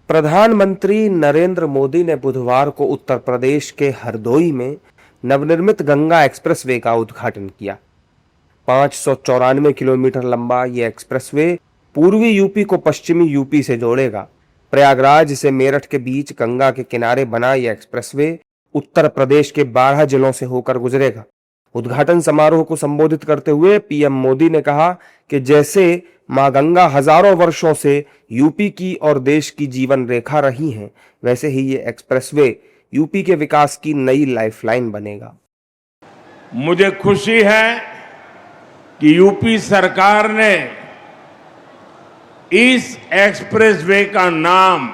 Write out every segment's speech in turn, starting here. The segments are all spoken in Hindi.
प्रधानमंत्री नरेंद्र मोदी ने बुधवार को उत्तर प्रदेश के हरदोई में नवनिर्मित गंगा एक्सप्रेसवे का उद्घाटन किया। 594 किलोमीटर लंबा ये एक्सप्रेसवे पूर्वी यूपी को पश्चिमी यूपी से जोड़ेगा। प्रयागराज से मेरठ के बीच गंगा के किनारे बना यह एक्सप्रेसवे उत्तर प्रदेश के 12 जिलों से होकर गुजरेगा। उद्घाटन समारोह को संबोधित करते हुए पीएम मोदी ने कहा कि जैसे मां गंगा हजारों वर्षों से यूपी की और देश की जीवन रेखा रही हैं, वैसे ही ये एक्सप्रेसवे यूपी के विकास की नई लाइफलाइन बनेगा। मुझे खुशी है कि यूपी सरकार ने इस एक्सप्रेसवे का नाम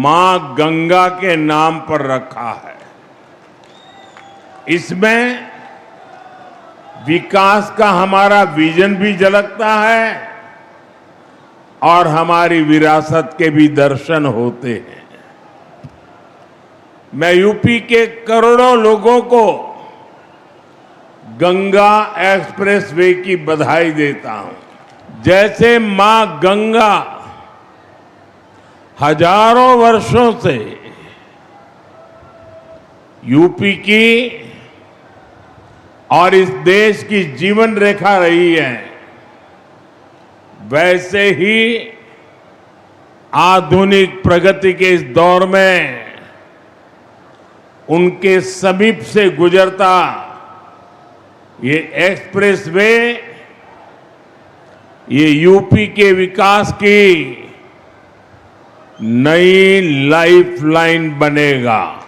मां गंगा के नाम पर रखा है। इसमें विकास का हमारा विजन भी झलकता है और हमारी विरासत के भी दर्शन होते हैं। मैं यूपी के करोड़ों लोगों को गंगा एक्सप्रेसवे की बधाई देता हूं। जैसे मां गंगा हजारों वर्षों से यूपी की और इस देश की जीवन रेखा रही है, वैसे ही आधुनिक प्रगति के इस दौर में उनके समीप से गुजरता ये एक्सप्रेसवे ये यूपी के विकास की नई लाइफलाइन बनेगा।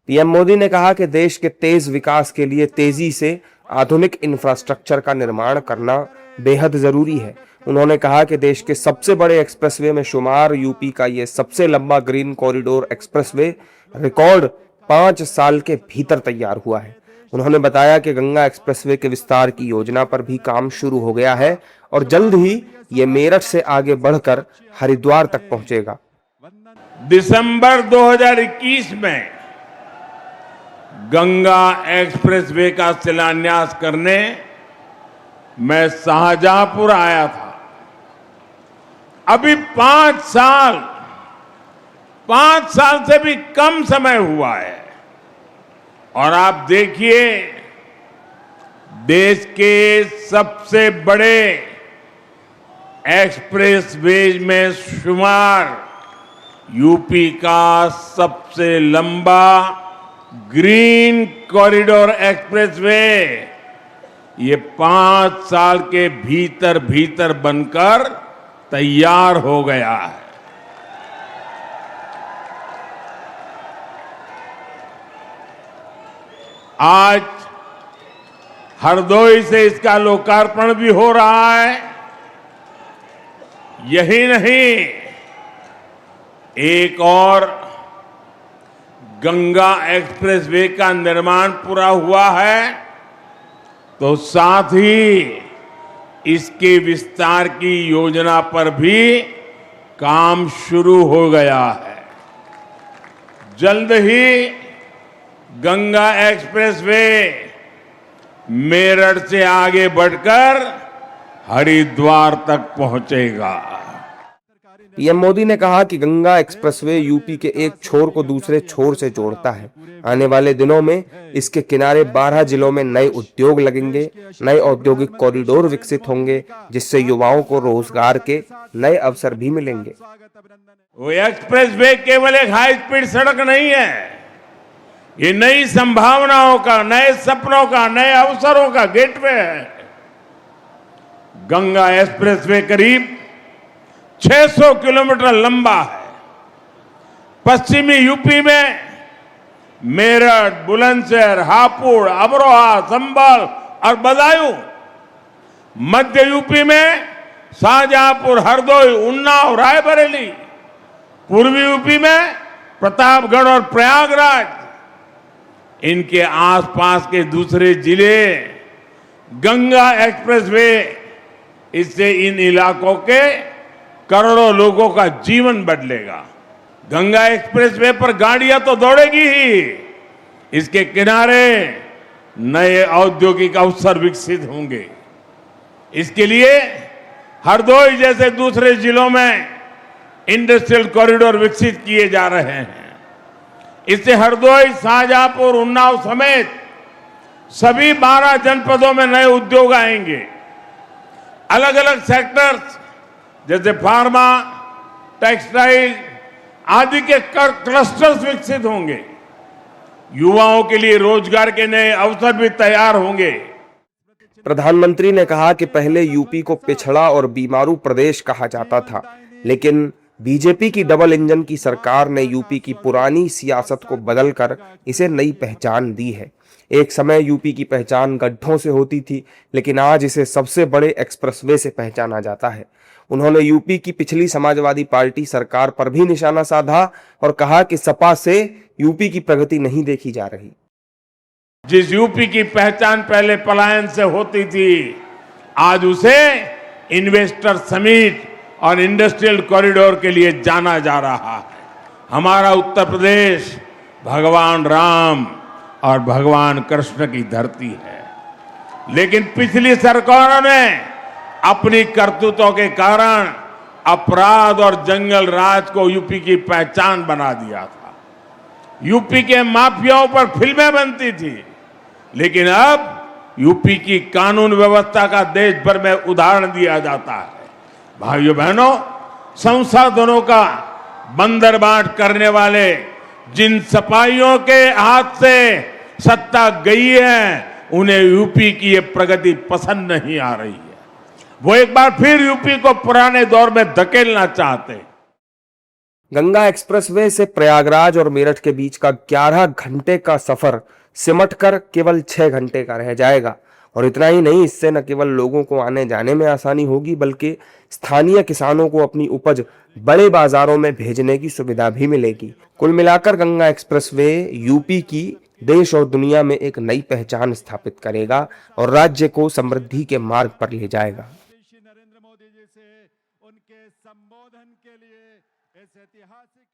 पीएम मोदी ने कहा कि देश के तेज विकास के लिए तेजी से आधुनिक इंफ्रास्ट्रक्चर का निर्माण करना बेहद जरूरी है। उन्होंने कहा कि देश के सबसे बड़े एक्सप्रेसवे में शुमार यूपी का ये सबसे लंबा ग्रीन कॉरिडोर एक्सप्रेसवे रिकॉर्ड 5 साल के भीतर तैयार हुआ है। उन्होंने बताया कि गंगा एक्सप्रेसवे के विस्तार की योजना पर भी काम शुरू हो गया है और जल्द ही ये मेरठ से आगे बढ़कर हरिद्वार तक पहुंचेगा। दिसंबर 2021 में गंगा एक्सप्रेसवे का शिलान्यास करने मैं शाहजहांपुर आया था। अभी 5 साल से भी कम समय हुआ है और आप देखिए देश के सबसे बड़े एक्सप्रेसवे में शुमार यूपी का सबसे लंबा ग्रीन कॉरिडोर एक्सप्रेसवे ये 5 साल के भीतर बनकर तैयार हो गया है। आज हरदोई से इसका लोकार्पण भी हो रहा है। यही नहीं, एक और गंगा एक्सप्रेसवे का निर्माण पूरा हुआ है तो साथ ही इसके विस्तार की योजना पर भी काम शुरू हो गया है। जल्द ही गंगा एक्सप्रेसवे मेरठ से आगे बढ़कर हरिद्वार तक पहुंचेगा। पीएम मोदी ने कहा कि गंगा एक्सप्रेसवे यूपी के एक छोर को दूसरे छोर से जोड़ता है। आने वाले दिनों में इसके किनारे 12 जिलों में नए उद्योग लगेंगे, नए औद्योगिक कॉरिडोर विकसित होंगे, जिससे युवाओं को रोजगार के नए अवसर भी मिलेंगे। वो एक्सप्रेसवे केवल एक हाई स्पीड सड़क नहीं है, ये नई संभावनाओं का, नए सपनों का, नए अवसरों का गेटवे है। गंगा एक्सप्रेसवे करीब 600 किलोमीटर लंबा है। पश्चिमी यूपी में मेरठ, बुलंदशहर, हापुड़, अमरोहा, संभल और बदायूं, मध्य यूपी में शाहजहांपुर, हरदोई, उन्नाव, रायबरेली, पूर्वी यूपी में प्रतापगढ़ और प्रयागराज, इनके आसपास के दूसरे जिले गंगा एक्सप्रेसवे इससे इन इलाकों के करोड़ों लोगों का जीवन बदलेगा। गंगा एक्सप्रेसवे पर गाड़ियां तो दौड़ेगी ही, इसके किनारे नए औद्योगिक अवसर विकसित होंगे। इसके लिए हरदोई जैसे दूसरे जिलों में इंडस्ट्रियल कॉरिडोर विकसित किए जा रहे हैं। इससे हरदोई, शाहजहांपुर, उन्नाव समेत सभी 12 जनपदों में नए उद्योग आएंगे। अलग अलग सेक्टर्स जैसे फार्मा, टेक्सटाइल आदि के क्लस्टर्स विकसित होंगे। युवाओं के लिए रोजगार के नए अवसर भी तैयार होंगे। प्रधानमंत्री ने कहा कि पहले यूपी को पिछड़ा और बीमारू प्रदेश कहा जाता था, लेकिन बीजेपी की डबल इंजन की सरकार ने यूपी की पुरानी सियासत को बदलकर इसे नई पहचान दी है। एक समय यूपी की पहचान गड्ढों से होती थी, लेकिन आज इसे सबसे बड़े एक्सप्रेसवे से पहचाना जाता है। उन्होंने यूपी की पिछली समाजवादी पार्टी सरकार पर भी निशाना साधा और कहा कि सपा से यूपी की प्रगति नहीं देखी जा रही। जिस यूपी की पहचान पहले पलायन से होती थी, आज उसे इन्वेस्टर समिट और इंडस्ट्रियल कॉरिडोर के लिए जाना जा रहा है। हमारा उत्तर प्रदेश भगवान राम और भगवान कृष्ण की धरती है, लेकिन पिछली सरकारों ने अपनी करतूतों के कारण अपराध और जंगल राज को यूपी की पहचान बना दिया था। यूपी के माफियाओं पर फिल्में बनती थी, लेकिन अब यूपी की कानून व्यवस्था का देश भर में उदाहरण दिया जाता है। भाइयों बहनों, संसाधनों का बंदरबाट करने वाले जिन सपाइयों के हाथ से सत्ता गई है, उन्हें यूपी की ये प्रगति पसंद नहीं आ रही है। वो एक बार फिर यूपी को पुराने दौर में धकेलना चाहते हैं। गंगा एक्सप्रेसवे से प्रयागराज और मेरठ के बीच का 11 घंटे का सफर सिमटकर केवल 6 घंटे का रह जाएगा। और इतना ही नहीं, इससे न केवल लोगों को आने जाने में आसानी होगी, बल्कि स्थानीय किसानों को अपनी उपज बड़े बाजारों में भेजने की सुविधा भी मिलेगी। कुल मिलाकर गंगा एक्सप्रेसवे यूपी की देश और दुनिया में एक नई पहचान स्थापित करेगा और राज्य को समृद्धि के मार्ग पर ले जाएगा। नरेंद्र मोदी जी से उनके संबोधन के लिए इस ऐतिहासिक